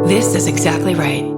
This is exactly right.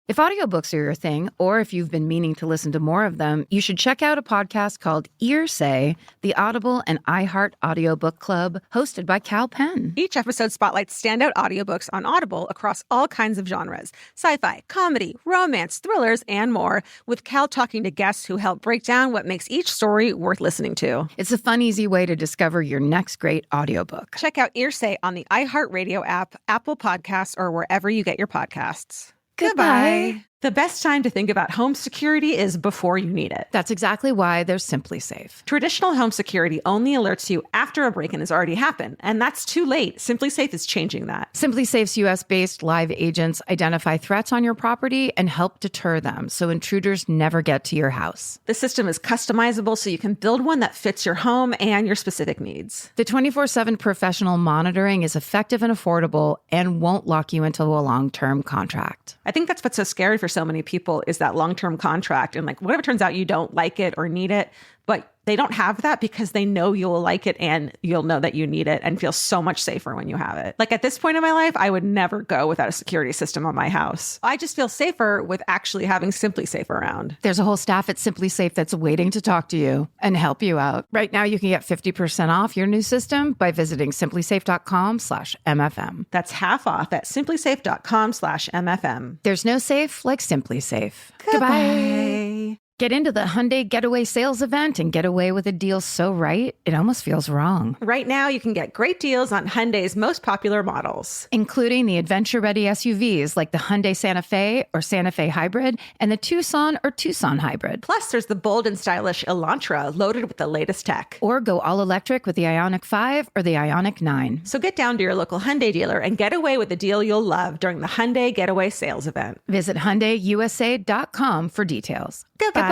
If audiobooks are your thing, or if you've been meaning to listen to more of them, you should check out a podcast called Ear Say, the Audible and iHeart Audiobook Club, hosted by Cal Penn. Each episode spotlights standout audiobooks on Audible across all kinds of genres: sci-fi, comedy, romance, thrillers, and more, with Cal talking to guests who help break down what makes each story worth listening to. It's a fun, easy way to discover your next great audiobook. Check out Ear Say on the iHeartRadio app, Apple Podcasts, or wherever you get your podcasts. Goodbye. The best time to think about home security is before you need it. That's exactly why there's Simply Safe. Traditional home security only alerts you after a break-in has already happened, and that's too late. Simply Safe is changing that. Simply Safe's U.S.-based live agents identify threats on your property and help deter them so intruders never get to your house. The system is customizable so you can build one that fits your home and your specific needs. The 24/7 professional monitoring is effective and affordable and won't lock you into a long-term contract. I think that's what's so scary for so many people is that long-term contract. And like, what if it turns out you don't like it or need it, but they don't have that because they know you'll like it and you'll know that you need it and feel so much safer when you have it. Like at this point in my life, I would never go without a security system on my house. I just feel safer with actually having Simply Safe around. There's a whole staff at Simply Safe that's waiting to talk to you and help you out. Right now, you can get 50% off your new system by visiting simplysafe.com/MFM. That's half off at simplysafe.com/MFM. There's no safe like Simply Safe. Goodbye. Get into the Hyundai Getaway Sales Event and get away with a deal so right, it almost feels wrong. Right now, you can get great deals on Hyundai's most popular models, including the adventure-ready SUVs like the Hyundai Santa Fe or Santa Fe Hybrid and the Tucson or Tucson Hybrid. Plus, there's the bold and stylish Elantra loaded with the latest tech. Or go all-electric with the Ioniq 5 or the Ioniq 9. So get down to your local Hyundai dealer and get away with a deal you'll love during the Hyundai Getaway Sales Event. Visit HyundaiUSA.com for details. Goodbye.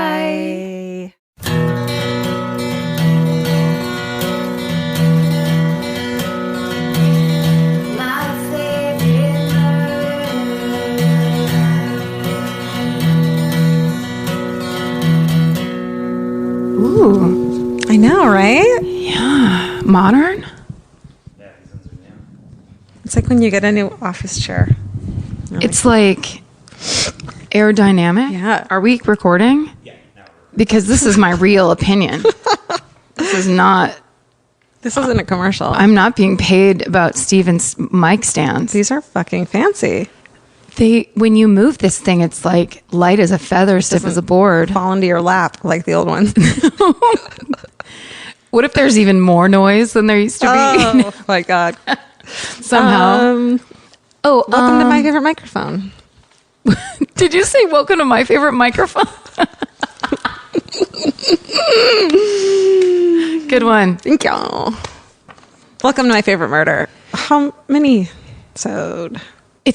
Ooh. I know, right? Yeah. Modern? It's like when you get a new office chair. It's like aerodynamic. Yeah. Are we recording? Yeah. Because this is my real opinion. This isn't a commercial. I'm not being paid about Steven's mic stands. These are fucking fancy. When you move this thing, it's like light as a feather, stiff as a board. Fall into your lap like the old ones. What if there's even more noise than there used to be? Oh my God. Somehow. Welcome to my favorite microphone. Did you say welcome to my favorite microphone? Good one. Thank you. Welcome to my favorite murder. How many? It's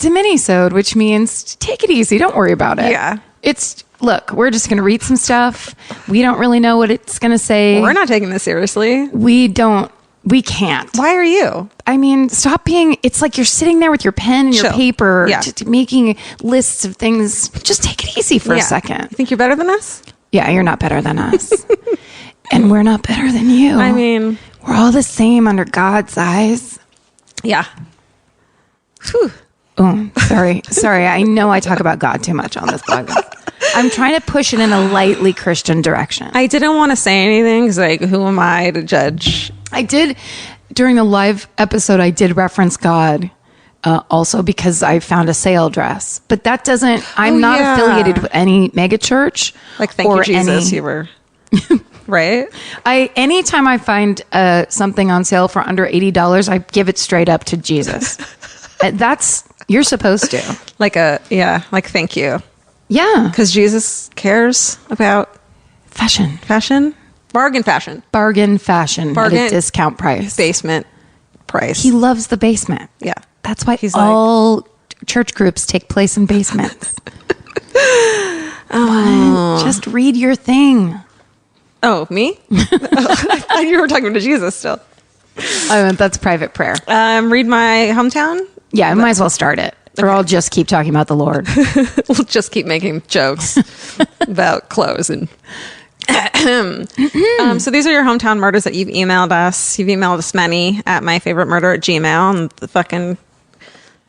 a minisode, which means take it easy. Don't worry about it. Yeah. Look, we're just going to read some stuff. We don't really know what it's going to say. We're not taking this seriously. We can't. Why are you? I mean, stop being, it's like you're sitting there with your pen and your paper, just making lists of things. Just take it easy for a second. You think you're better than us? Yeah, you're not better than us. And we're not better than you. I mean, we're all the same under God's eyes. Yeah. Whew. Oh, sorry. Sorry. I know I talk about God too much on this podcast. I'm trying to push it in a lightly Christian direction. I didn't want to say anything because, like, who am I to judge? I did, during the live episode, I did reference God also because I found a sale dress. But that doesn't, I'm not affiliated with any mega church. Like, thank you, Jesus, you were, right? Anytime I find something on sale for under $80, I give it straight up to Jesus. You're supposed to. Like, thank you. Yeah. Because Jesus cares about fashion. Bargain fashion. At a discount price. Basement price. He loves the basement. Yeah. That's why all church groups take place in basements. Just read your thing. Oh, me? I thought you were talking to Jesus still. That's private prayer. Read my hometown? Yeah, I might as well start it. Or I'll just keep talking about the Lord. We'll just keep making jokes about clothes and So these are your hometown murders that you've emailed us. You've emailed us many at myfavoritemurder@gmail.com, and the fucking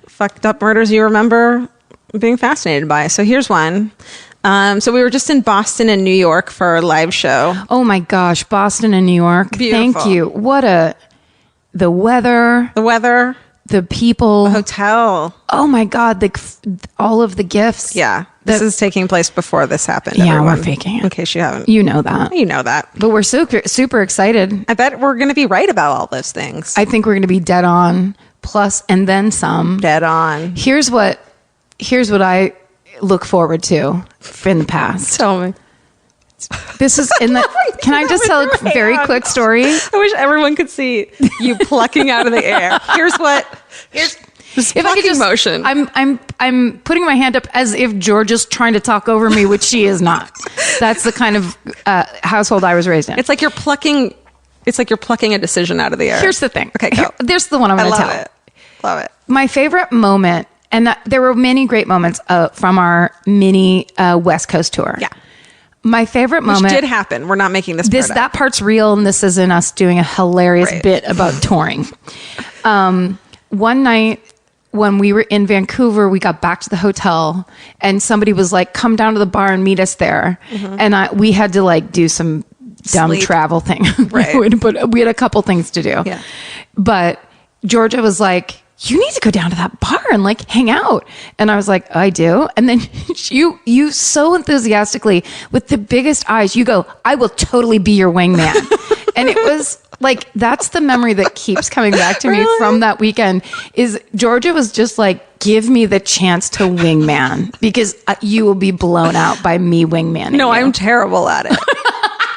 fucked up murders you remember being fascinated by. So here's one. So we were just in Boston and New York for our live show. Oh my gosh, Boston and New York. Beautiful. Thank you. The weather, the people, the hotel. Oh my God, all of the gifts. Yeah. This is taking place before this happened. Yeah, everyone, we're faking it. in case you haven't. You know that. You know that. But we're super excited. I bet we're going to be right about all those things. I think we're going to be dead on, plus and then some. Dead on. Here's what I look forward to in the past. Tell me. This is in the. Can I just tell a very quick story? I wish everyone could see you plucking out of the air. Here's this plucking motion. I'm putting my hand up as if Georgia's trying to talk over me, which she is not. That's the kind of household I was raised in. It's like you're plucking. It's like you're plucking a decision out of the air. Here's the thing. Okay, go. There's the one I'm going to tell. Love it. My favorite moment, and there were many great moments from our mini West Coast tour. Yeah. My favorite moment. Which did happen. We're not making this part up. That part's real, and this isn't us doing a hilarious bit about touring. One night when we were in Vancouver, we got back to the hotel, and somebody was like, "Come down to the bar and meet us there." Mm-hmm. And we had to like do some dumb travel thing. Right. But we had a couple things to do. Yeah. But Georgia was like, "You need to go down to that bar and like hang out." And I was like, "I do." And then you so enthusiastically with the biggest eyes, you go, "I will totally be your wingman." And it was like, that's the memory that keeps coming back to me from that weekend is Georgia was just like, "Give me the chance to wingman because you will be blown out by me wingmanning." No, you. I'm terrible at it.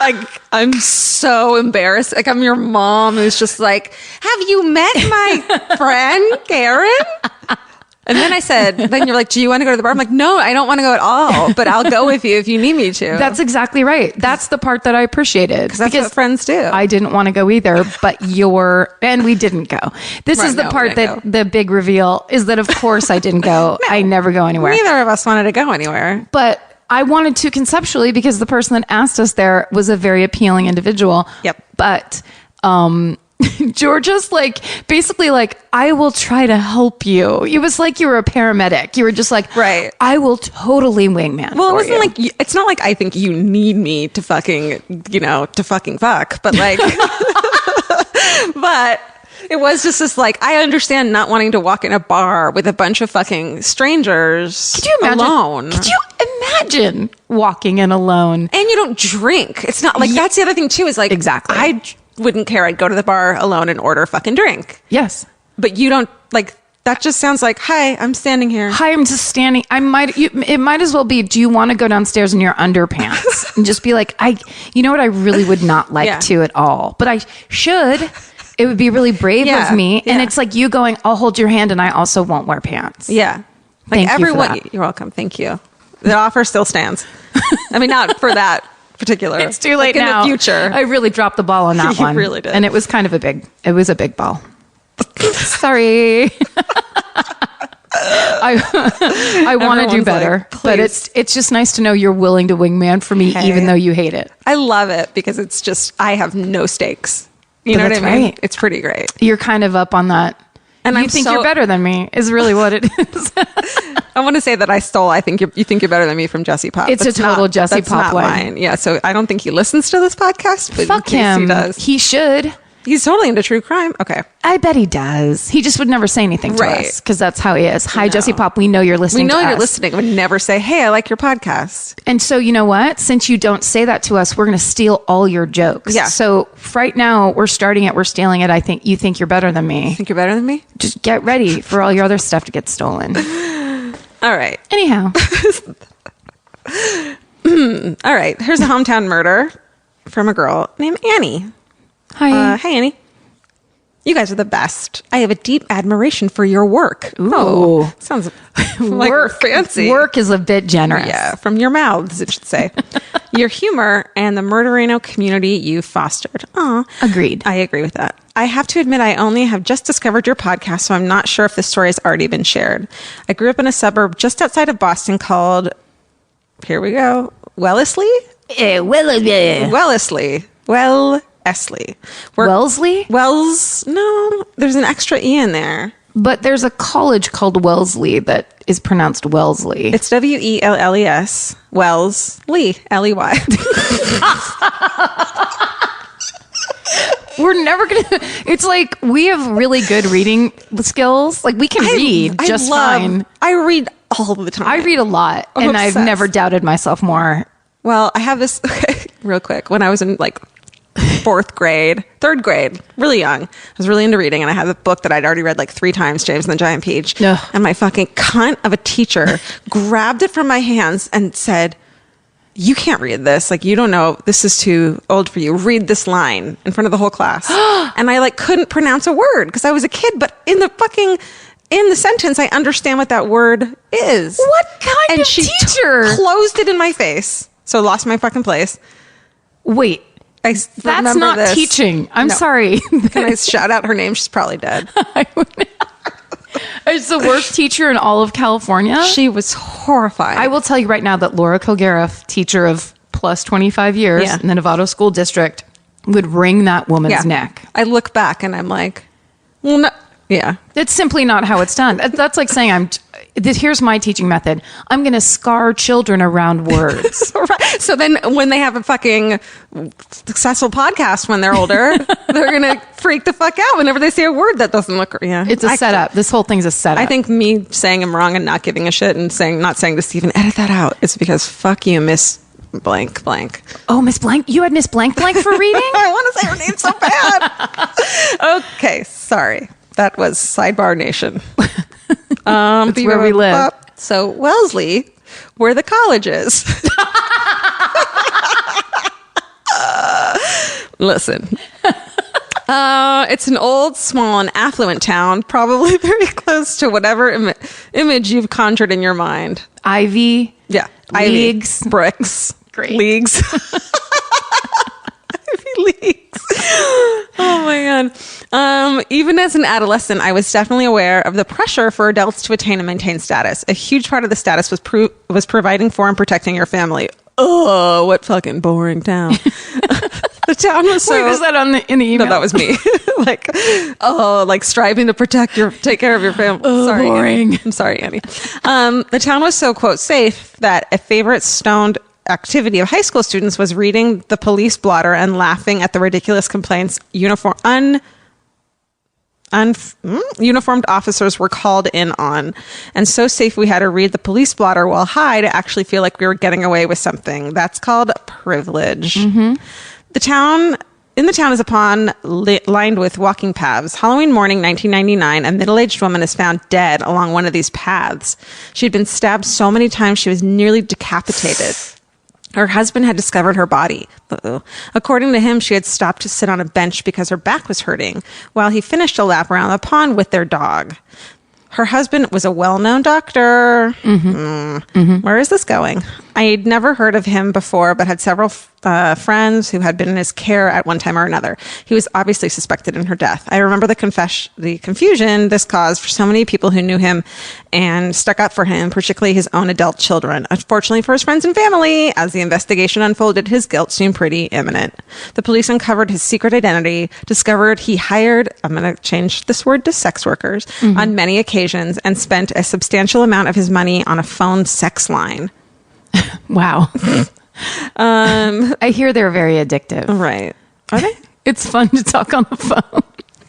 Like, I'm so embarrassed. Like, I'm your mom who's just like, "Have you met my friend, Karen?" And then I said, then you're like, "Do you want to go to the bar?" I'm like, "No, I don't want to go at all, but I'll go with you if you need me to." That's exactly right. That's the part that I appreciated. That's what friends do. I didn't want to go either, but and we didn't go. This is the part that the big reveal is that, of course, I didn't go. No, I never go anywhere. Neither of us wanted to go anywhere. But I wanted to conceptually because the person that asked us there was a very appealing individual. Yep. But Georgia's like, basically like, "I will try to help you." It was like you were a paramedic. You were just like, right. "I will totally wingman." Well, it wasn't like, it's not like I think you need me to fucking, to fucking fuck, but like, but it was just this like, I understand not wanting to walk in a bar with a bunch of fucking strangers. Could you imagine? Alone. Could you imagine walking in alone? And you don't drink. It's not like, that's the other thing too, is like, exactly. I wouldn't care. I'd go to the bar alone and order a fucking drink. Yes. But you don't like, that just sounds like, "Hi, I'm standing here. Hi, I'm just standing." It might as well be, "Do you want to go downstairs in your underpants?" And just be like, you know what? I really would not like to at all, but I should. It would be really brave of me. And it's like you going, "I'll hold your hand and I also won't wear pants." Yeah. Like Thank everyone, you for that. You're welcome. Thank you. The offer still stands. I mean, not for that particular. It's too late like now. In the future. I really dropped the ball on that You one. really did. And it was kind of a big ball. Sorry. I want to do better, like, but it's just nice to know you're willing to wingman for me, even though you hate it. I love it because it's just, I have no stakes. You know what I mean? Right. It's pretty great. You're kind of up on that. And you think you're better than me is really what it is. I want to say that I think you think you're better than me from Jesse Pop. It's a total Jesse Pop line. Mine. Yeah. So I don't think he listens to this podcast, but fuck him. He does. He should. He's totally into true crime. Okay. I bet he does. He just would never say anything to us because that's how he is. Hi, Jesse Pop. We know you're listening to us. We know you're listening. I would never say, "Hey, I like your podcast." And so, you know what? Since you don't say that to us, we're going to steal all your jokes. Yeah. So right now we're starting it. We're stealing it. I think you think you're better than me. Think you're better than me? Just get ready for all your other stuff to get stolen. All right. Anyhow. All right. Here's a hometown murder from a girl named Annie. Hi. Hey, Annie. You guys are the best. I have a deep admiration for your work. Ooh. Oh, sounds like work, fancy. Work is a bit generous. Yeah, from your mouths, it should say. Your humor and the Murderino community you fostered. Aw. Agreed. I agree with that. I have to admit, I only have just discovered your podcast, so I'm not sure if this story has already been shared. I grew up in a suburb just outside of Boston called, here we go, Wellesley? Wellesley. Wellesley. Wellesley? Wells. No, there's an extra E in there. But there's a college called Wellesley that is pronounced Wellesley. It's Welles. Wellesley. Ley. We're never going to... It's like we have really good reading skills. Like we can read just fine. I read all the time. I read a lot. I'm and obsessed. I've never doubted myself more. Well, I have this... Okay, real quick. When I was in like third grade, really young, I was really into reading, and I had a book that I'd already read like 3 times, James and the Giant Peach. Ugh. And my fucking cunt of a teacher grabbed it from my hands and said, "You can't read this. Like, you don't know. This is too old for you. Read this line," in front of the whole class. And I like couldn't pronounce a word because I was a kid, but in the sentence, I understand what that word is. What kind of teacher? Closed it in my face. So lost my fucking place. Wait. That's not this. teaching. I'm sorry. Can I shout out her name? She's probably dead. It's the worst teacher in all of California. She was horrifying. I will tell you right now that Laura Kilgariff, teacher of plus 25 years in the Novato School District, would wring that woman's neck. I look back and I'm like, well, no. Yeah. It's simply not how it's done. That's like saying here's my teaching method. I'm going to scar children around words. Right. So then when they have a fucking successful podcast when they're older, they're going to freak the fuck out whenever they say a word that doesn't look, It's a setup. This whole thing's a setup. I think me saying I'm wrong and not giving a shit and not saying to Stephen, edit that out. It's because fuck you, Miss blank blank. Oh, Miss Blank. You had Miss Blank Blank for reading? I want to say her name so bad. Okay. Sorry. That was Sidebar Nation. That's where we live. So Wellesley, where the college is. Listen. It's an old, small, and affluent town, probably very close to whatever image you've conjured in your mind. Ivy. Yeah. Leagues. Ivy, bricks. Great. Leagues. Ivy leagues. Oh my God. Even as an adolescent, I was definitely aware of the pressure for adults to attain and maintain status. A huge part of the status was providing for and protecting your family. Oh, what fucking boring town. The town was so... Wait, was that in the email? No, that was me. like striving to take care of your family. Oh, sorry, boring. Annie. I'm sorry, Annie. The town was so, quote, safe that a favorite stoned activity of high school students was reading the police blotter and laughing at the ridiculous complaints uniformed officers were called in on. And so safe we had to read the police blotter while high to actually feel like we were getting away with something. That's called privilege. Mm-hmm. In the town is a pond lined with walking paths. Halloween morning, 1999, a middle-aged woman is found dead along one of these paths. She'd been stabbed so many times she was nearly decapitated. Her husband had discovered her body. Uh-oh. According to him, she had stopped to sit on a bench because her back was hurting while he finished a lap around the pond with their dog. Her husband was a well-known doctor. Where is this going? I'd never heard of him before, but had several friends who had been in his care at one time or another. He was obviously suspected in her death. I remember the confusion this caused for so many people who knew him and stuck up for him, particularly his own adult children. Unfortunately for his friends and family, as the investigation unfolded, his guilt seemed pretty imminent. The police uncovered his secret identity, discovered he hired, I'm going to change this word to sex workers, on many occasions, and spent a substantial amount of his money on a phone sex line. Wow. I hear they're very addictive. Right. Are they? It's fun to talk on the phone.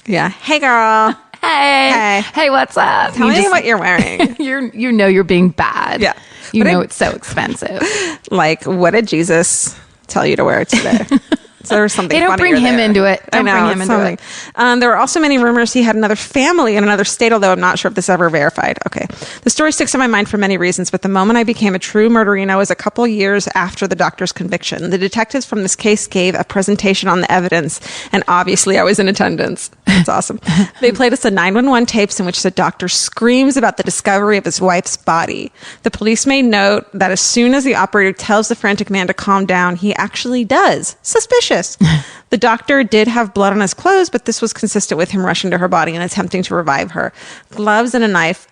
Yeah. Hey, girl. Hey, what's up? Tell me what you're wearing. You know you're being bad. Yeah. You know it's so expensive. Like, what did Jesus tell you to wear today? So there was something. They don't bring him into it. Don't bring him into it. There were also many rumors he had another family in another state, although I'm not sure if this ever verified. Okay. The story sticks in my mind for many reasons, but the moment I became a true murderino was a couple years after the doctor's conviction. The detectives from this case gave a presentation on the evidence, and obviously I was in attendance. That's awesome. They played us the 911 tapes in which the doctor screams about the discovery of his wife's body. The police made note that as soon as the operator tells the frantic man to calm down, he actually does. Suspicious. The doctor did have blood on his clothes, but this was consistent with him rushing to her body and attempting to revive her. Gloves and a knife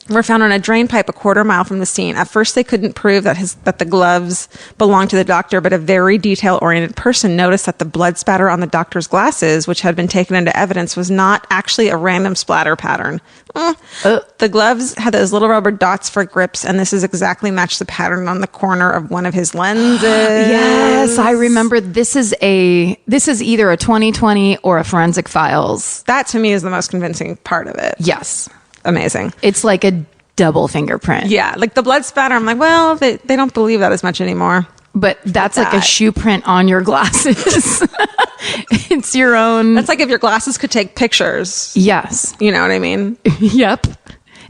were found on a drain pipe a quarter mile from the scene. At first, they couldn't prove that the gloves belonged to the doctor, but a very detail-oriented person noticed that the blood spatter on the doctor's glasses, which had been taken into evidence, was not actually a random splatter pattern. The gloves had those little rubber dots for grips, and this is exactly matched the pattern on the corner of one of his lenses. Yes, I remember. This is either a 2020 or a Forensic Files. That to me is the most convincing part of it. Yes. Amazing. It's like a double fingerprint. Yeah, like the blood spatter. I'm like, well, they don't believe that as much anymore. But that's like a shoe print on your glasses. It's your own. That's like if your glasses could take pictures. Yes. You know what I mean? Yep.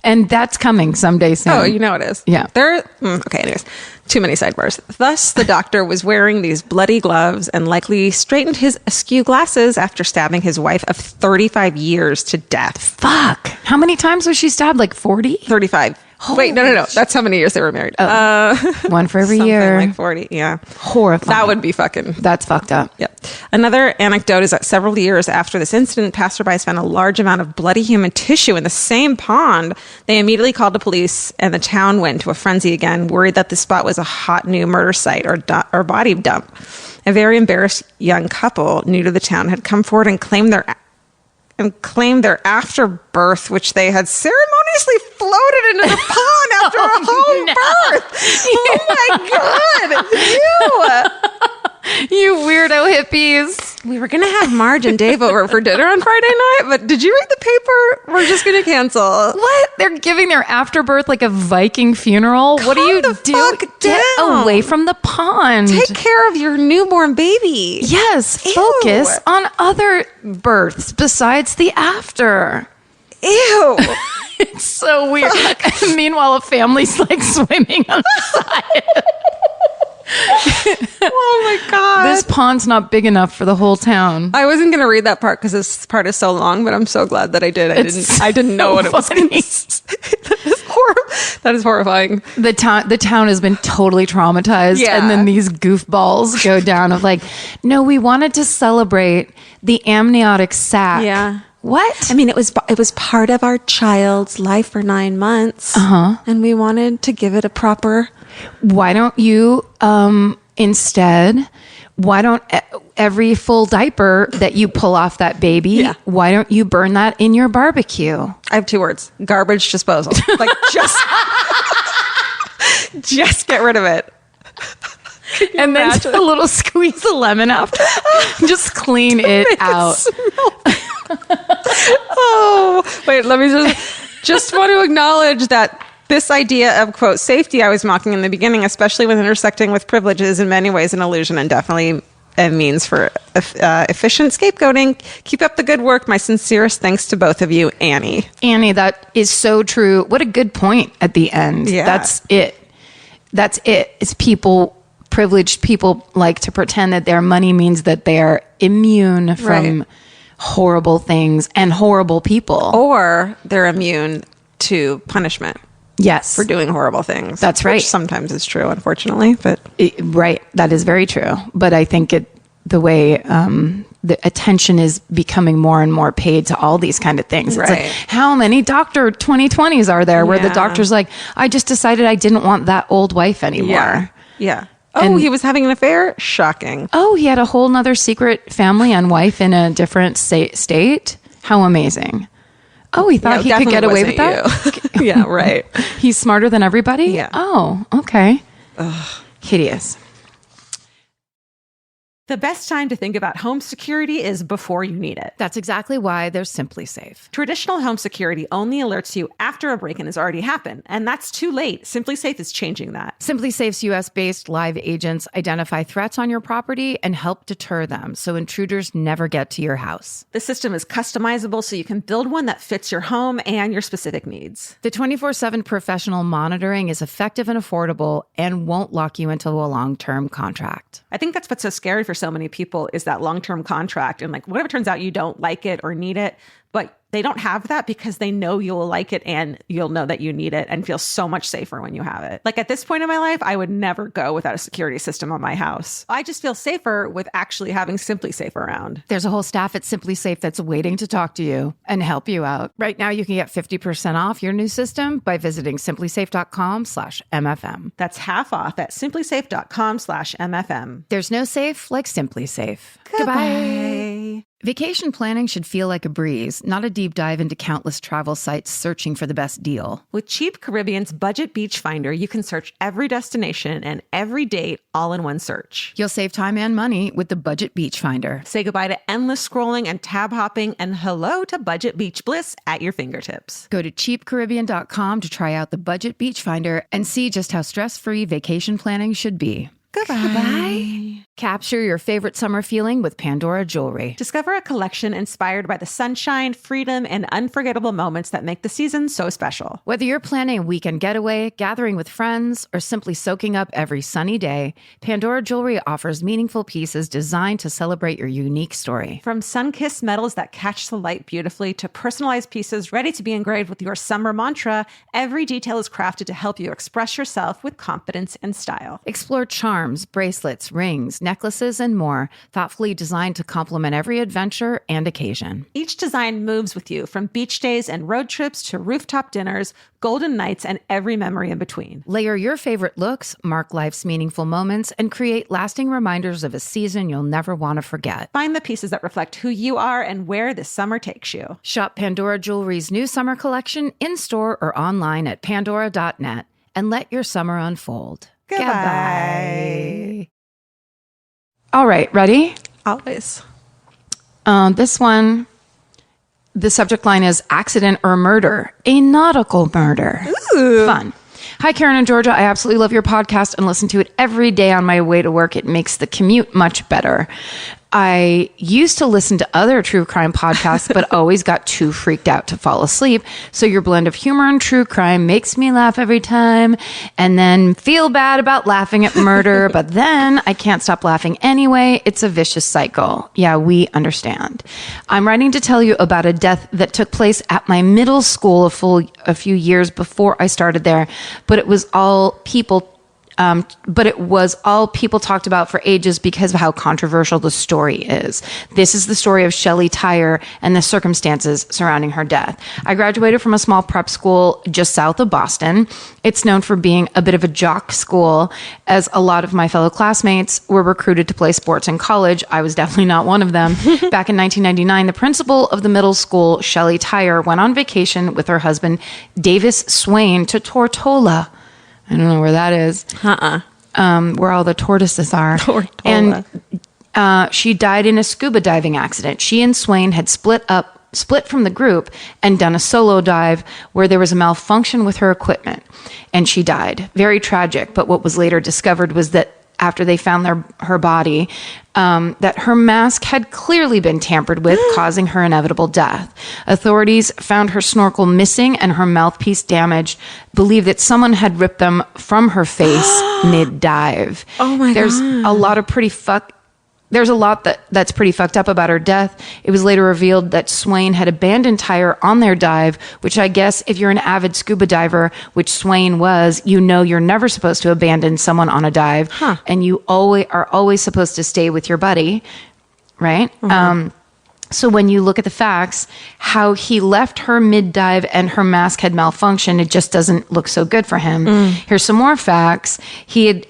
And that's coming someday soon. Oh, you know it is. Yeah. Okay, anyways. Too many sidebars. Thus, the doctor was wearing these bloody gloves and likely straightened his askew glasses after stabbing his wife of 35 years to death. Fuck. How many times was she stabbed? Like 40? 35. Wait, no. That's how many years they were married. One for every year. Like 40, yeah. Horrifying. That would be fucking... That's fucked up. Yep. Another anecdote is that several years after this incident, passerbys found a large amount of bloody human tissue in the same pond. They immediately called the police, and the town went into a frenzy again, worried that the spot was a hot new murder site or body dump. A very embarrassed young couple new to the town had come forward and claimed their afterbirth, which they had ceremoniously floated into the pond after a home birth. Oh my God. You weirdo hippies. We were going to have Marge and Dave over for dinner on Friday night, but did you read the paper? We're just going to cancel. What? They're giving their afterbirth like a Viking funeral? What do you do? Fuck Get down. away from the pond. Take care of your newborn baby. Yes, Ew. focus on other births besides the after. Ew. It's so weird. Meanwhile, a family's like swimming on the side. Oh my God. This pond's not big enough for the whole town. I wasn't going to read that part because this part is so long, but I'm so glad that I did. I didn't know what it was going to be. That is horrifying. The town has been totally traumatized. Yeah. And then these goofballs go down of like, no, we wanted to celebrate the amniotic sac. Yeah. What? I mean, it was part of our child's life for 9 months. And we wanted to give it a proper... Why don't you instead, why don't every full diaper that you pull off that baby, why don't you burn that in your barbecue? I have 2 words: garbage disposal. Like just get rid of it. And then a little squeeze of lemon after. Just clean it out. Oh, wait, let me just want to acknowledge that this idea of, quote, safety I was mocking in the beginning, especially when intersecting with privilege, is in many ways an illusion and definitely a means for efficient scapegoating. Keep up the good work. My sincerest thanks to both of you, Annie. Annie, that is so true. What a good point at the end. Yeah. That's it. It's privileged people like to pretend that their money means that they are immune from horrible things and horrible people. Or they're immune to punishment. Yes. For doing horrible things. That's right. Which sometimes is true, unfortunately. But right. That is very true. But I think the way the attention is becoming more and more paid to all these kind of things. It's like, how many doctor 2020s are there where the doctor's like, I just decided I didn't want that old wife anymore. Yeah. Oh, he was having an affair? Shocking. Oh, he had a whole nother secret family and wife in a different state? How amazing. Oh, he thought he could get away with that? Yeah, right. He's smarter than everybody? Yeah. Oh, okay. Ugh. Hideous. The best time to think about home security is before you need it. That's exactly why there's Simply Safe. Traditional home security only alerts you after a break-in has already happened, and that's too late. Simply Safe is changing that. Simply Safe's US-based live agents identify threats on your property and help deter them so intruders never get to your house. The system is customizable so you can build one that fits your home and your specific needs. The 24/7 professional monitoring is effective and affordable and won't lock you into a long-term contract. I think that's what's so scary for so many people is that long-term contract. And like, what if it turns out you don't like it or need it, but they don't have that because they know you'll like it and you'll know that you need it and feel so much safer when you have it. Like at this point in my life, I would never go without a security system on my house. I just feel safer with actually having Simply Safe around. There's a whole staff at Simply Safe that's waiting to talk to you and help you out. Right now, you can get 50% off your new system by visiting simplysafe.com/MFM. That's half off at simplysafe.com/MFM. There's no safe like Simply Safe. Goodbye. Vacation planning should feel like a breeze, not a deep dive into countless travel sites searching for the best deal. With Cheap Caribbean's Budget Beach Finder, you can search every destination and every date all in one search. You'll save time and money with the Budget Beach Finder. Say goodbye to endless scrolling and tab hopping and hello to Budget Beach Bliss at your fingertips. Go to cheapcaribbean.com to try out the Budget Beach Finder and see just how stress-free vacation planning should be. Goodbye. Capture your favorite summer feeling with Pandora Jewelry. Discover a collection inspired by the sunshine, freedom, and unforgettable moments that make the season so special. Whether you're planning a weekend getaway, gathering with friends, or simply soaking up every sunny day, Pandora Jewelry offers meaningful pieces designed to celebrate your unique story. From sun-kissed metals that catch the light beautifully to personalized pieces ready to be engraved with your summer mantra, every detail is crafted to help you express yourself with confidence and style. Explore charms, bracelets, rings, necklaces, and more, thoughtfully designed to complement every adventure and occasion. Each design moves with you, from beach days and road trips to rooftop dinners, golden nights, and every memory in between. Layer your favorite looks, mark life's meaningful moments, and create lasting reminders of a season you'll never want to forget. Find the pieces that reflect who you are and where this summer takes you. Shop Pandora Jewelry's new summer collection in-store or online at pandora.net and let your summer unfold. Goodbye. All right, ready? Always. This one, the subject line is accident or murder, a nautical murder. Ooh. Fun. Hi, Karen and Georgia. I absolutely love your podcast and listen to it every day on my way to work. It makes the commute much better. I used to listen to other true crime podcasts, but always got too freaked out to fall asleep. So your blend of humor and true crime makes me laugh every time and then feel bad about laughing at murder. But then I can't stop laughing anyway. It's a vicious cycle. Yeah, we understand. I'm writing to tell you about a death that took place at my middle school a few years before I started there, but it was all people talked about for ages because of how controversial the story is. This is the story of Shelley Tyre and the circumstances surrounding her death. I graduated from a small prep school just south of Boston. It's known for being a bit of a jock school, as a lot of my fellow classmates were recruited to play sports in college. I was definitely not one of them. Back in 1999, the principal of the middle school, Shelley Tyre, went on vacation with her husband, Davis Swain, to Tortola. I don't know where that is. Where all the tortoises are. Tortola. And she died in a scuba diving accident. She and Swain had split from the group and done a solo dive where there was a malfunction with her equipment, and she died. Very tragic. But what was later discovered was that after they found her body, that her mask had clearly been tampered with, causing her inevitable death. Authorities found her snorkel missing and her mouthpiece damaged, believed that someone had ripped them from her face mid-dive. Oh my God. There's a lot that's pretty fucked up about her death. It was later revealed that Swain had abandoned Tyre on their dive, which I guess if you're an avid scuba diver, which Swain was, you know you're never supposed to abandon someone on a dive. And you are always supposed to stay with your buddy, right? Mm-hmm. So when you look at the facts, how he left her mid-dive and her mask had malfunctioned, it just doesn't look so good for him. Here's some more facts. He had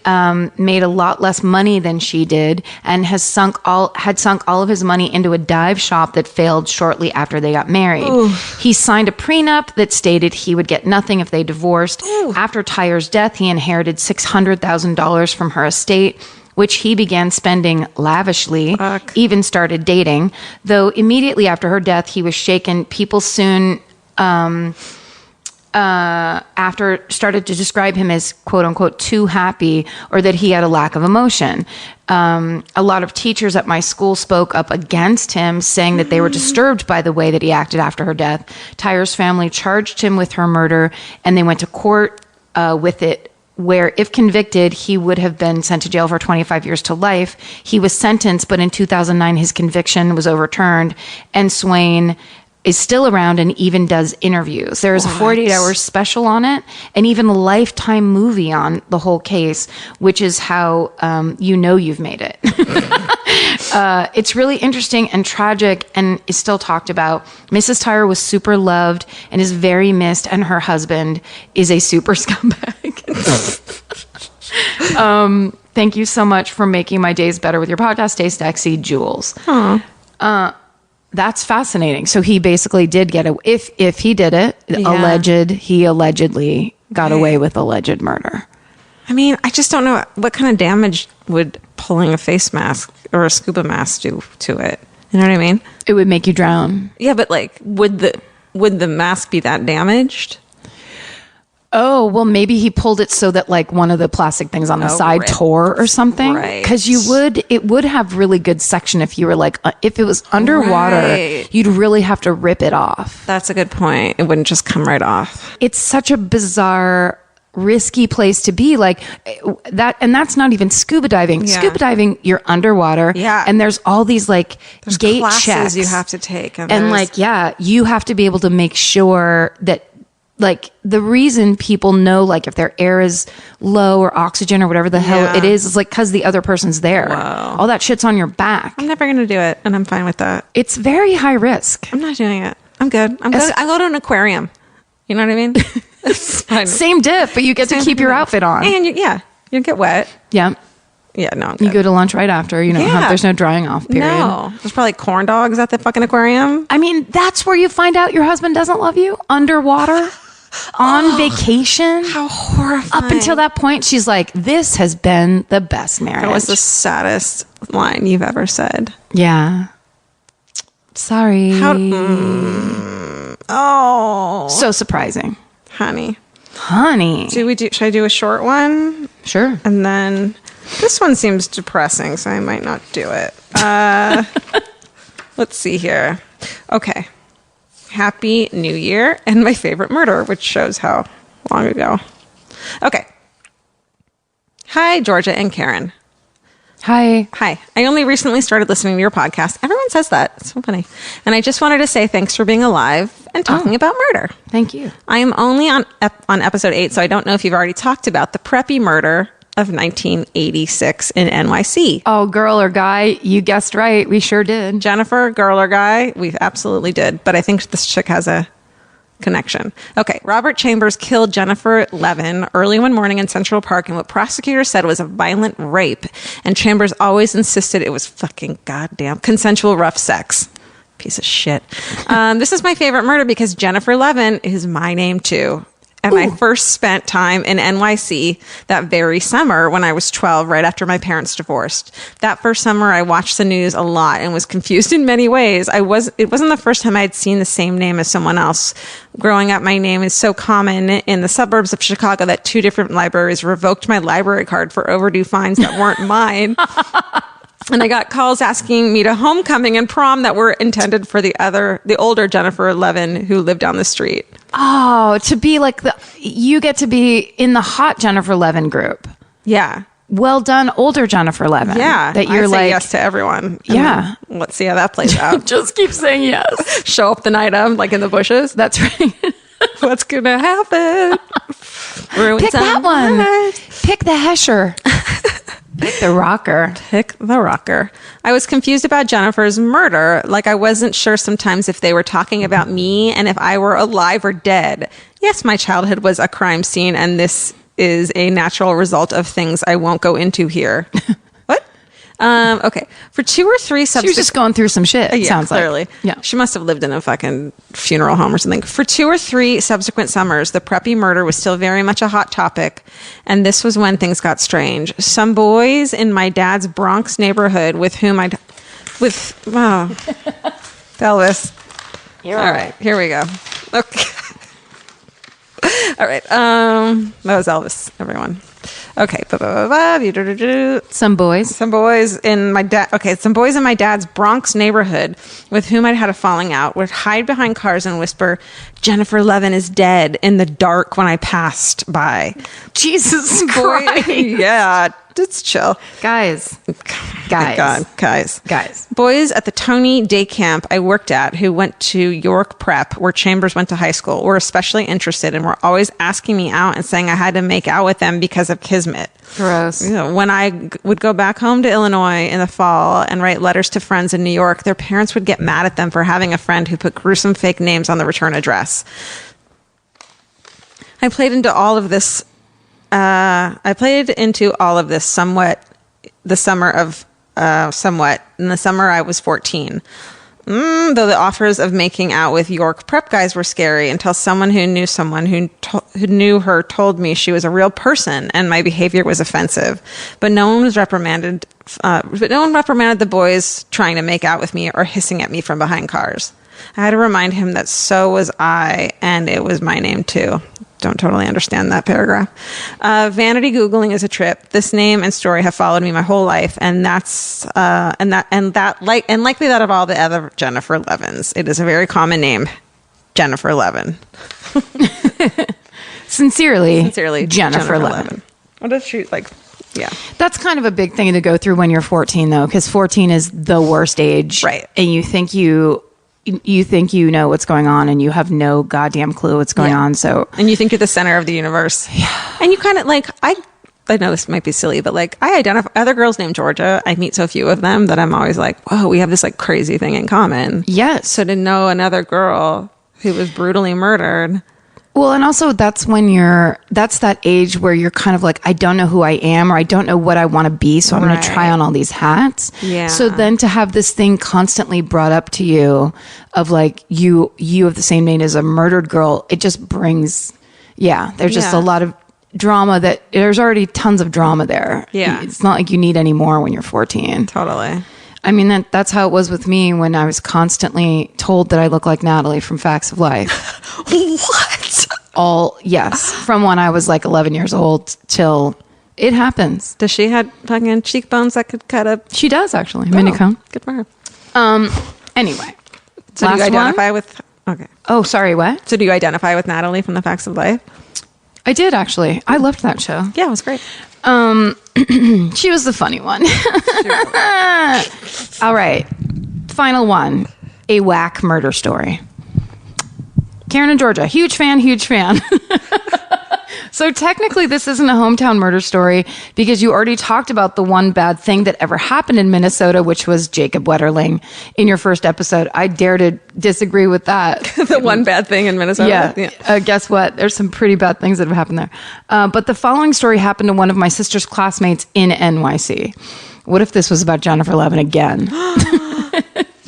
made a lot less money than she did and had sunk all of his money into a dive shop that failed shortly after they got married. He signed a prenup that stated he would get nothing if they divorced. After Tyre's death, he inherited $600,000 from her estate, which he began spending lavishly, even started dating. Though immediately after her death, he was shaken. People soon after started to describe him as quote unquote too happy, or that he had a lack of emotion. A lot of teachers at my school spoke up against him, saying that they were disturbed by the way that he acted after her death. Tyre's family charged him with her murder, and they went to court with it, where if convicted, he would have been sent to jail for 25 years to life. He was sentenced, but in 2009, his conviction was overturned, and Swain is still around and even does interviews. There's a 48-hour special on it and even a Lifetime movie on the whole case, which is how you've made it. It's really interesting and tragic and is still talked about. Mrs. Tyrer was super loved and is very missed, and her husband is a super scumbag. Thank you so much for making my days better with your podcast. Stay sexy, Jules. That's fascinating. So he basically did get if he did it, he allegedly got away with alleged murder. I mean, I just don't know what kind of damage would pulling a face mask or a scuba mask do to it. You know what I mean? It would make you drown. Yeah, but like, would the mask be that damaged? Oh, well, maybe he pulled it so that like one of the plastic things on the side tore or something. Right. Because it would have really good suction if you were like, if it was underwater, you'd really have to rip it off. That's a good point. It wouldn't just come right off. It's such a bizarre, risky place to be, like that. And that's not even scuba diving. Yeah. Scuba diving, you're underwater. Yeah. And there's all these like gate classes checks you have to take. And like, you have to be able to make sure that, like, the reason people know, like, if their air is low or oxygen or whatever the hell it is like because the other person's there. Wow. All that shit's on your back. I'm never going to do it, and I'm fine with that. It's very high risk. I'm not doing it. I'm good. I go to an aquarium. You know what I mean? It's fine. Same diff, but you get to keep your outfit on. And you get wet. Yeah. Yeah, no. You go to lunch right after. You know, there's no drying off period. No. There's probably corn dogs at the fucking aquarium. I mean, that's where you find out your husband doesn't love you? Underwater? On vacation? How horrifying. Up until that point, she's like, this has been the best marriage. That was the saddest line you've ever said. Yeah. Sorry. Oh. So surprising. Honey. Should I do a short one? Sure. And then this one seems depressing, so I might not do it. Let's see here. Okay. Happy New Year and my favorite murder, which shows how long ago. Okay. Hi, Georgia and Karen. Hi. I only recently started listening to your podcast. Everyone says that. It's so funny. And I just wanted to say thanks for being alive and talking about murder. Thank you. I am only on episode 8, so I don't know if you've already talked about the Preppy murder of 1986 in NYC. Oh, girl or guy, you guessed right. We sure did. Jennifer, girl or guy, we absolutely did. But I think this chick has a connection. Okay, Robert Chambers killed Jennifer Levin early one morning in Central Park in what prosecutors said was a violent rape. And Chambers always insisted it was fucking goddamn consensual rough sex. Piece of shit. This is my favorite murder because Jennifer Levin is my name too. And I first spent time in NYC that very summer when I was 12, right after my parents divorced. That first summer, I watched the news a lot and was confused in many ways. It wasn't the first time I'd seen the same name as someone else. Growing up, my name is so common in the suburbs of Chicago that 2 different libraries revoked my library card for overdue fines that weren't mine. And I got calls asking me to homecoming and prom that were intended for the older Jennifer Levin who lived down the street. Oh, to be like you get to be in the hot Jennifer Levin group. Yeah. Well done, older Jennifer Levin. Yeah. That you're I say like, yes to everyone. Yeah. Let's see how that plays out. Just keep saying yes. Show up the night of, like in the bushes. That's right. What's going to happen? Pick that one. Pick the Hesher. Pick the rocker. Pick the rocker. I was confused about Jennifer's murder. Like I wasn't sure sometimes if they were talking about me and if I were alive or dead. Yes, my childhood was a crime scene and this is a natural result of things I won't go into here. What? Okay. For 2 or 3 She was just going through some shit, it sounds clearly. like. Yeah. She must have lived in a fucking funeral home or something. For 2 or 3 subsequent summers, the Preppy murder was still very much a hot topic. And this was when things got strange. Some boys in my dad's Bronx neighborhood Elvis. All right, here we go. Okay. All right. That was Elvis, everyone. Okay. Some boys. Some boys in my dad's Bronx neighborhood with whom I'd had a falling out would hide behind cars and whisper, "Jennifer Levin is dead," in the dark when I passed by. Jesus Christ. Yeah. it's chill. Guys. God, guys. Guys. Boys at the Tony Day Camp I worked at who went to York Prep, where Chambers went to high school, were especially interested and were always asking me out and saying I had to make out with them because of kismet. Gross. You know, when I would go back home to Illinois in the fall and write letters to friends in New York, their parents would get mad at them for having a friend who put gruesome fake names on the return address. I played into all of this somewhat in the summer I was 14. Though the offers of making out with York Prep guys were scary until someone who knew her told me she was a real person and my behavior was offensive. But no one reprimanded the boys trying to make out with me or hissing at me from behind cars. I had to remind him that so was I, and it was my name too. Don't totally understand that paragraph. Vanity Googling is a trip. This name and story have followed me my whole life, and likely that of all the other Jennifer Levins. It is a very common name, Jennifer Levin. Sincerely, Jennifer Levin. What does she like? Yeah, that's kind of a big thing to go through when you're 14, though, because 14 is the worst age, right? And you think you know what's going on and you have no goddamn clue what's going on. So, and you think you're the center of the universe. Yeah. And you kind of like, I know this might be silly, but like I identify other girls named Georgia. I meet so few of them that I'm always like, whoa, we have this like crazy thing in common. Yes. So to know another girl who was brutally murdered. Well, and also that's that age where you're kind of like, I don't know who I am, or I don't know what I want to be. So I'm going to try on all these hats. Yeah. So then to have this thing constantly brought up to you of like, you have the same name as a murdered girl. It just brings, there's just a lot of drama there's already tons of drama there. Yeah. It's not like you need any more when you're 14. Totally. I mean, that's how it was with me when I was constantly told that I look like Natalie from Facts of Life. What? Yes. From when I was like 11 years old till it happens. Does she have fucking cheekbones that could cut up? She does, actually. Mindy Cohn. Good for her. Anyway. So do you identify with... Okay. Oh, sorry, what? So do you identify with Natalie from the Facts of Life? I did, actually. I loved that show. Yeah, it was great. She was the funny one. All right. Final one. A whack murder story. Karen in Georgia. Huge fan. So technically this isn't a hometown murder story because you already talked about the one bad thing that ever happened in Minnesota, which was Jacob Wetterling in your first episode. I dare to disagree with that. The one bad thing in Minnesota? Yeah. Guess what? There's some pretty bad things that have happened there. But the following story happened to one of my sister's classmates in NYC. What if this was about Jennifer Levin again?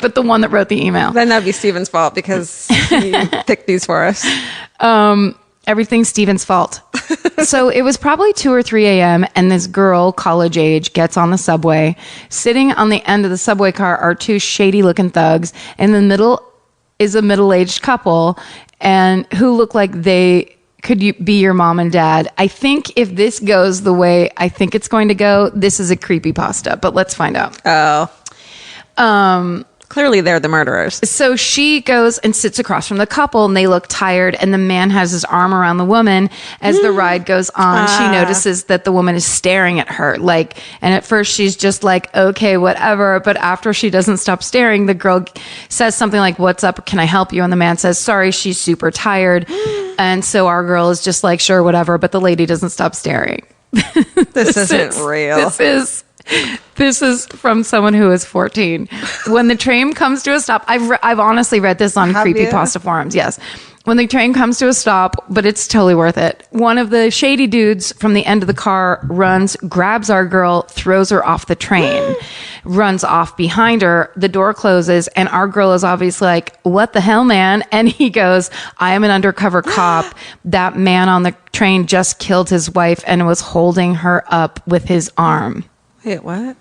But the one that wrote the email. Then that'd be Steven's fault because he picked these for us. Everything's Steven's fault. So it was probably 2 or 3 a.m. and this girl, college age, gets on the subway. Sitting on the end of the subway car are 2 shady looking thugs. In the middle is a middle-aged couple and who look like they could be your mom and dad. I think if this goes the way I think it's going to go, this is a creepypasta, but let's find out. Oh. Clearly they're the murderers. So she goes and sits across from the couple and they look tired and the man has his arm around the woman. As the ride goes on, she notices that the woman is staring at her. And at first she's just like, okay, whatever. But after she doesn't stop staring, the girl says something like, what's up? Can I help you? And the man says, sorry, she's super tired. And so our girl is just like, sure, whatever. But the lady doesn't stop staring. This isn't real. This is from someone who is 14. When the train comes to a stop, I've honestly read this on creepypasta forums. Yes. When the train comes to a stop, but it's totally worth it. One of the shady dudes from the end of the car runs, grabs our girl, throws her off the train, runs off behind her. The door closes and our girl is obviously like, what the hell, man? And he goes, I am an undercover cop. That man on the train just killed his wife and was holding her up with his arm. Wait, what?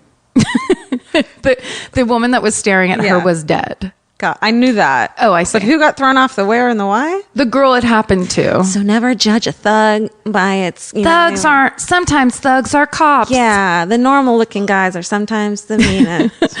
The woman that was staring at her was dead. God, I knew that. Oh, I see. But who got thrown off the where and the why? The girl it happened to. So never judge a thug by its... Sometimes thugs are cops. Yeah, the normal looking guys are sometimes the meanest.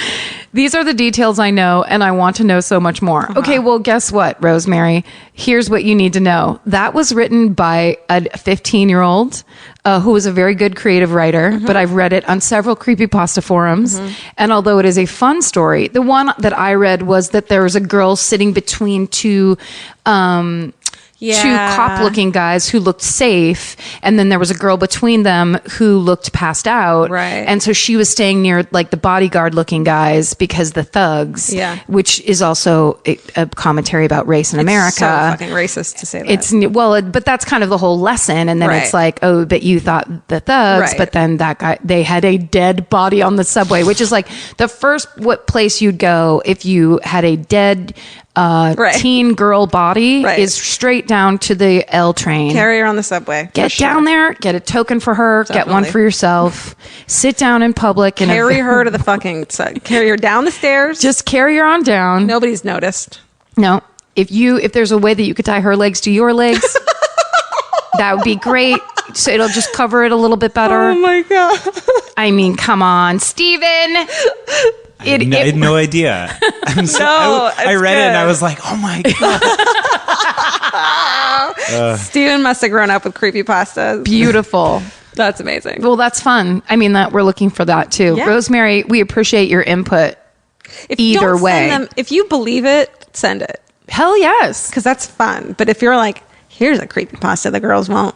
These are the details I know, and I want to know so much more. Okay, well, guess what, Rosemary? Here's what you need to know. That was written by a 15-year-old who was a very good creative writer, but I've read it on several creepypasta forums. And although it is a fun story, the one that I read was that there was a girl sitting between two cop-looking guys who looked safe, and then there was a girl between them who looked passed out. Right. And so she was staying near like the bodyguard-looking guys because the thugs, which is also a commentary about race in America. So fucking racist to say that. But that's kind of the whole lesson. And then it's like, oh, but you thought the thugs, but then that guy, they had a dead body on the subway, which is like the first place you'd go if you had a dead teen girl body is straight down to the L train. Carry her on the subway. Get down there, get a token for her, get one for yourself, sit down in public. And carry her to the fucking carry her down the stairs. Just carry her on down. Nobody's noticed. No. If there's a way that you could tie her legs to your legs, that would be great. So it'll just cover it a little bit better. Oh my God. I mean, come on, Steven. I had no idea. I read it and I was like, oh my God. Steven must have grown up with creepypastas. Beautiful. That's amazing. Well, that's fun. I mean, that we're looking for that too. Yeah. Rosemary, we appreciate your input. Either way. If you believe it, send it. Hell yes. Because that's fun. But if you're like, here's a creepypasta, the girls will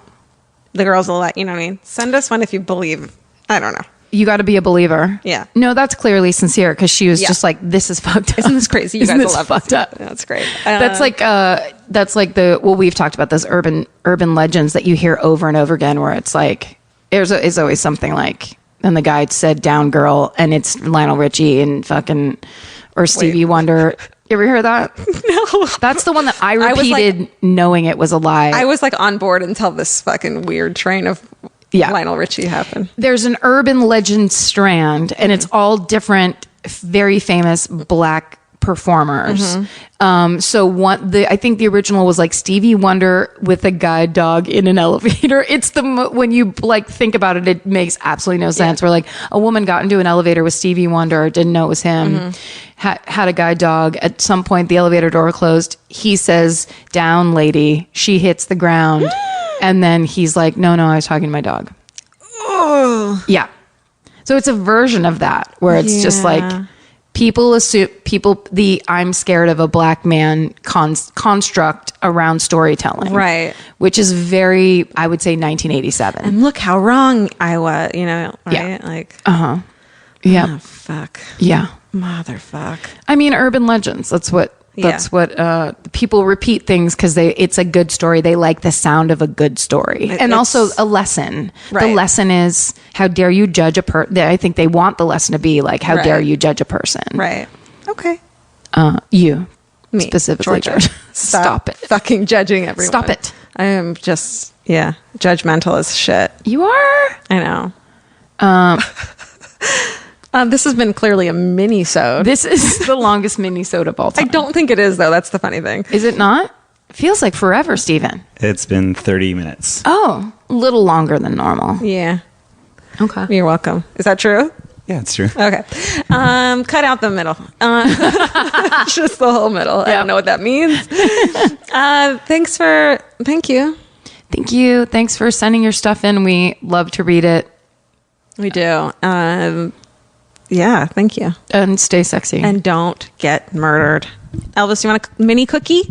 let, you know what I mean? Send us one if you believe. I don't know. You got to be a believer. Yeah. No, that's clearly sincere because she was just like, this is fucked up. Isn't this crazy? You Isn't guys this will love fucked this. up? That's great. That's like we've talked about those urban legends that you hear over and over again where it's like, it's always something like, and the guy said down girl and it's Lionel Richie and fucking, or Stevie Wonder. You ever hear that? No. That's the one that I repeated knowing it was a lie. I was like on board until this fucking weird train of Lionel Richie happened. There's an urban legend strand, and it's all different, very famous Black performers. I think the original was like Stevie Wonder with a guide dog in an elevator. It's when you like think about it, it makes absolutely no sense. Where like a woman got into an elevator with Stevie Wonder, didn't know it was him, had a guide dog. At some point, the elevator door closed. He says, "Down, lady." She hits the ground. And then he's like, no, I was talking to my dog. Oh. Yeah. So it's a version of that where it's just like I'm scared of a Black man construct around storytelling. Right. Which is very, I would say 1987. And look how wrong I was, right? Yeah. Like, yeah. Oh, fuck. Yeah. Motherfuck. I mean, urban legends. That's what people repeat things because it's a good story. They like the sound of a good story, and also a lesson. Right. The lesson is, how dare you judge a person? I think they want the lesson to be like, how dare you judge a person? Right. Okay. You, me specifically, Georgia. Stop it. Fucking judging everyone. Stop it. I am just judgmental as shit. You are. I know. This has been clearly a mini-sode. This is the longest mini-sode of all time. I don't think it is, though. That's the funny thing. Is it not? It feels like forever, Steven. It's been 30 minutes. Oh, a little longer than normal. Yeah. Okay. You're welcome. Is that true? Yeah, it's true. Okay. Cut out the middle. Just the whole middle. I don't know what that means. Thank you. Thank you. Thanks for sending your stuff in. We love to read it. We do. Yeah, thank you. And stay sexy. And don't get murdered. Elvis, you want a mini cookie?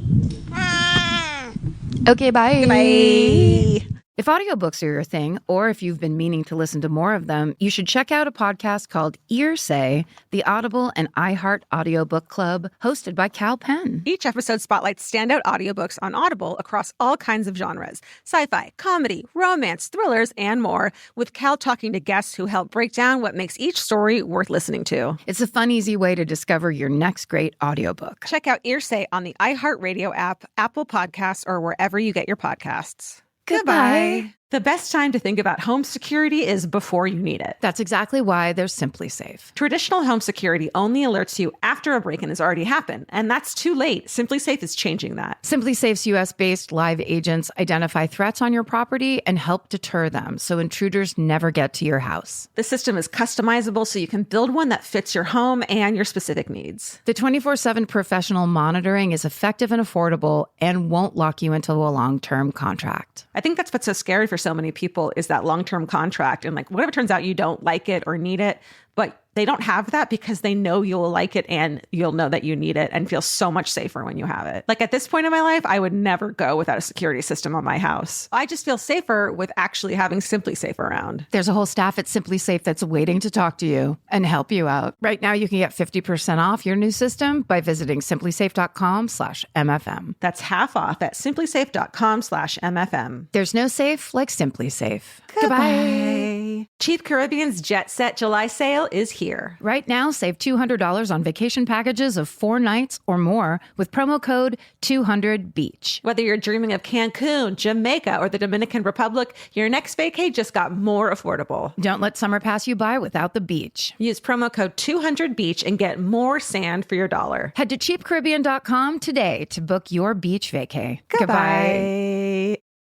Okay, bye. Bye. If audiobooks are your thing, or if you've been meaning to listen to more of them, you should check out a podcast called Earsay, the Audible and iHeart Audiobook Club, hosted by Cal Penn. Each episode spotlights standout audiobooks on Audible across all kinds of genres: sci-fi, comedy, romance, thrillers, and more, with Cal talking to guests who help break down what makes each story worth listening to. It's a fun, easy way to discover your next great audiobook. Check out Earsay on the iHeartRadio app, Apple Podcasts, or wherever you get your podcasts. Goodbye. The best time to think about home security is before you need it. That's exactly why there's Simply Safe. Traditional home security only alerts you after a break-in has already happened, and that's too late. Simply Safe is changing that. Simply Safe's US-based live agents identify threats on your property and help deter them so intruders never get to your house. The system is customizable so you can build one that fits your home and your specific needs. The 24/7 professional monitoring is effective and affordable and won't lock you into a long-term contract. I think that's what's so scary for so many people is that long-term contract. And like, what if it turns out you don't like it or need it, but they don't have that because they know you'll like it and you'll know that you need it and feel so much safer when you have it. Like at this point in my life, I would never go without a security system on my house. I just feel safer with actually having Simply Safe around. There's a whole staff at Simply Safe that's waiting to talk to you and help you out. Right now, you can get 50% off your new system by visiting simplysafe.com/MFM. That's half off at simplysafe.com/MFM. There's no safe like Simply Safe. Goodbye. Cheap Caribbean's Jet Set July sale is here. Right now, save $200 on vacation packages of 4 nights or more with promo code 200BEACH. Whether you're dreaming of Cancun, Jamaica, or the Dominican Republic, your next vacay just got more affordable. Don't let summer pass you by without the beach. Use promo code 200BEACH and get more sand for your dollar. Head to cheapcaribbean.com today to book your beach vacay. Goodbye.